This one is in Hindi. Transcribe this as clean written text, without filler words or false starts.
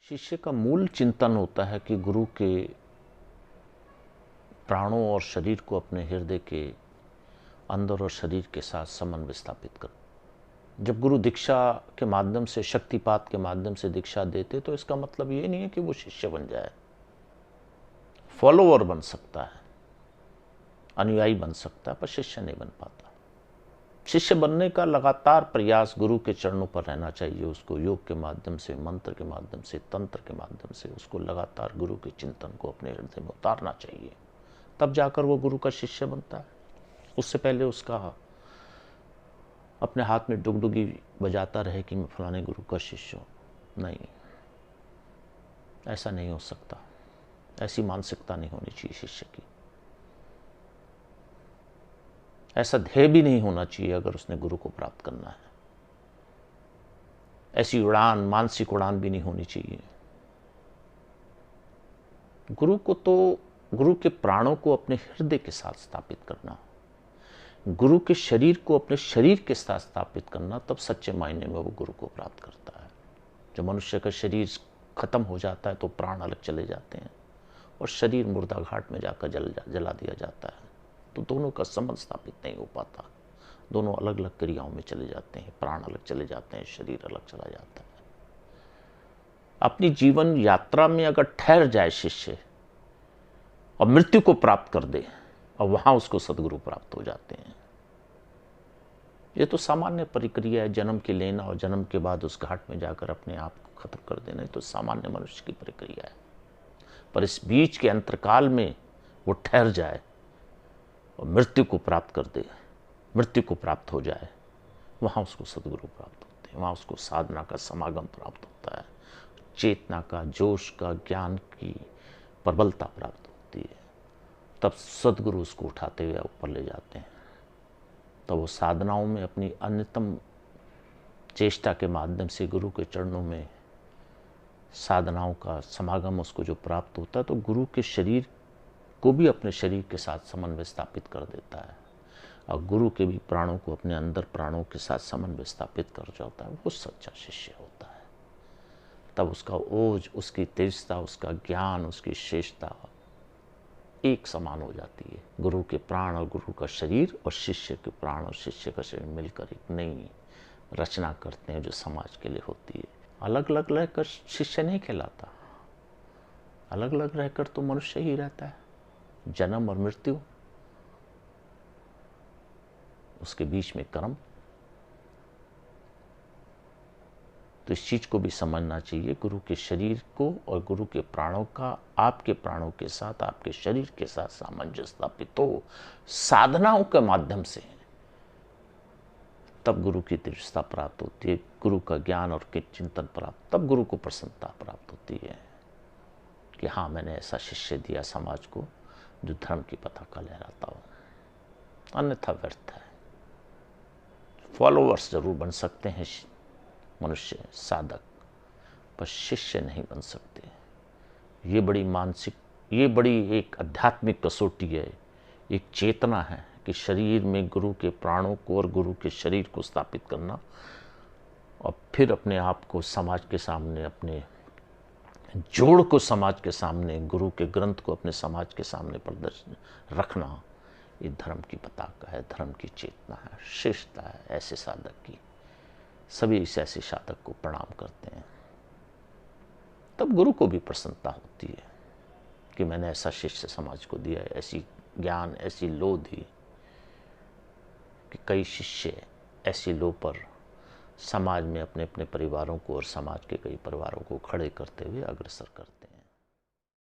शिष्य का मूल चिंतन होता है कि गुरु के प्राणों और शरीर को अपने हृदय के अंदर और शरीर के साथ समन्वय स्थापित कर। जब गुरु दीक्षा के माध्यम से, शक्तिपात के माध्यम से दीक्षा देते तो इसका मतलब ये नहीं है कि वो शिष्य बन जाए। फॉलोअर बन सकता है, अनुयायी बन सकता है, पर शिष्य नहीं बन पाता। शिष्य बनने का लगातार प्रयास गुरु के चरणों पर रहना चाहिए। उसको योग के माध्यम से, मंत्र के माध्यम से, तंत्र के माध्यम से उसको लगातार गुरु के चिंतन को अपने हृदय में उतारना चाहिए, तब जाकर वो गुरु का शिष्य बनता है। उससे पहले उसका अपने हाथ में डुगडुगी बजाता रहे कि मैं फलाने गुरु का शिष्य हूं, नहीं, ऐसा नहीं हो सकता। ऐसी मानसिकता नहीं होनी चाहिए शिष्य की। ऐसा ध्येय भी नहीं होना चाहिए अगर उसने गुरु को प्राप्त करना है। ऐसी उड़ान, मानसिक उड़ान भी नहीं होनी चाहिए। गुरु को तो गुरु के प्राणों को अपने हृदय के साथ स्थापित करना, गुरु के शरीर को अपने शरीर के साथ स्थापित करना, तब सच्चे मायने में वो गुरु को प्राप्त करता है। जब मनुष्य का शरीर खत्म हो जाता है तो प्राण अलग चले जाते हैं और शरीर मुर्दा घाट में जाकर जला दिया जाता है, तो दोनों का संबंध स्थापित नहीं हो पाता। दोनों अलग अलग क्रियाओं में चले जाते हैं, प्राण अलग चले जाते हैं, शरीर अलग चला जाता है। अपनी जीवन यात्रा में अगर ठहर जाए शिष्य और मृत्यु को प्राप्त कर दे और वहां उसको सदगुरु प्राप्त हो जाते हैं। ये तो सामान्य प्रक्रिया है, जन्म के लेना और जन्म के बाद उस घाट में जाकर अपने आप को खत्म कर देना, तो सामान्य मनुष्य की प्रक्रिया है। पर इस बीच के अंतरकाल में वो ठहर जाए और मृत्यु को प्राप्त कर दे, मृत्यु को प्राप्त हो जाए, वहां उसको सदगुरु प्राप्त होते हैं। वहां उसको साधना का समागम प्राप्त होता है, चेतना का, जोश का, ज्ञान की प्रबलता प्राप्त होती है। तब सदगुरु उसको उठाते हुए ऊपर ले जाते हैं। तो वो साधनाओं में अपनी अन्यतम चेष्टा के माध्यम से गुरु के चरणों में साधनाओं का समागम उसको जो प्राप्त होता है, तो गुरु के शरीर को भी अपने शरीर के साथ समन्वय स्थापित कर देता है और गुरु के भी प्राणों को अपने अंदर प्राणों के साथ समन्वय स्थापित कर जाता है। वो सच्चा शिष्य होता है। तब उसका ओज, उसकी तेजता, उसका ज्ञान, उसकी श्रेष्ठता एक समान हो जाती है। गुरु के प्राण और गुरु का शरीर और शिष्य के प्राण और शिष्य का शरीर मिलकर एक नई रचना करते हैं जो समाज के लिए होती है। अलग अलग रहकर शिष्य नहीं कहलाता, अलग अलग रहकर तो मनुष्य ही रहता है। जन्म और मृत्यु, उसके बीच में कर्म। तो इस चीज को भी समझना चाहिए। गुरु के शरीर को और गुरु के प्राणों का आपके प्राणों के साथ, आपके शरीर के साथ सामंजस्य स्थापित हो साधनाओं के माध्यम से, तब गुरु की दृष्टता प्राप्त होती है, गुरु का ज्ञान और के चिंतन प्राप्त, तब गुरु को प्रसन्नता प्राप्त होती है कि हाँ, मैंने ऐसा शिष्य दिया समाज को जो धर्म की पताका लहराता हो। अन्यथा व्यर्थ है। फॉलोअर्स जरूर बन सकते हैं मनुष्य, साधक, पर शिष्य नहीं बन सकते। ये बड़ी मानसिक, ये बड़ी एक आध्यात्मिक कसौटी है, एक चेतना है कि शरीर में गुरु के प्राणों को और गुरु के शरीर को स्थापित करना और फिर अपने आप को समाज के सामने, अपने जोड़ को समाज के सामने, गुरु के ग्रंथ को अपने समाज के सामने प्रदर्शन रखना, ये धर्म की पताका है, धर्म की चेतना है, श्रेष्ठता है ऐसे साधक की। सभी इस ऐसे साधक को प्रणाम करते हैं। तब गुरु को भी प्रसन्नता होती है कि मैंने ऐसा शिष्य समाज को दिया है, ऐसी ज्ञान, ऐसी लो दी कि कई शिष्य ऐसी लो पर समाज में अपने अपने परिवारों को और समाज के कई परिवारों को खड़े करते हुए अग्रसर करते हैं।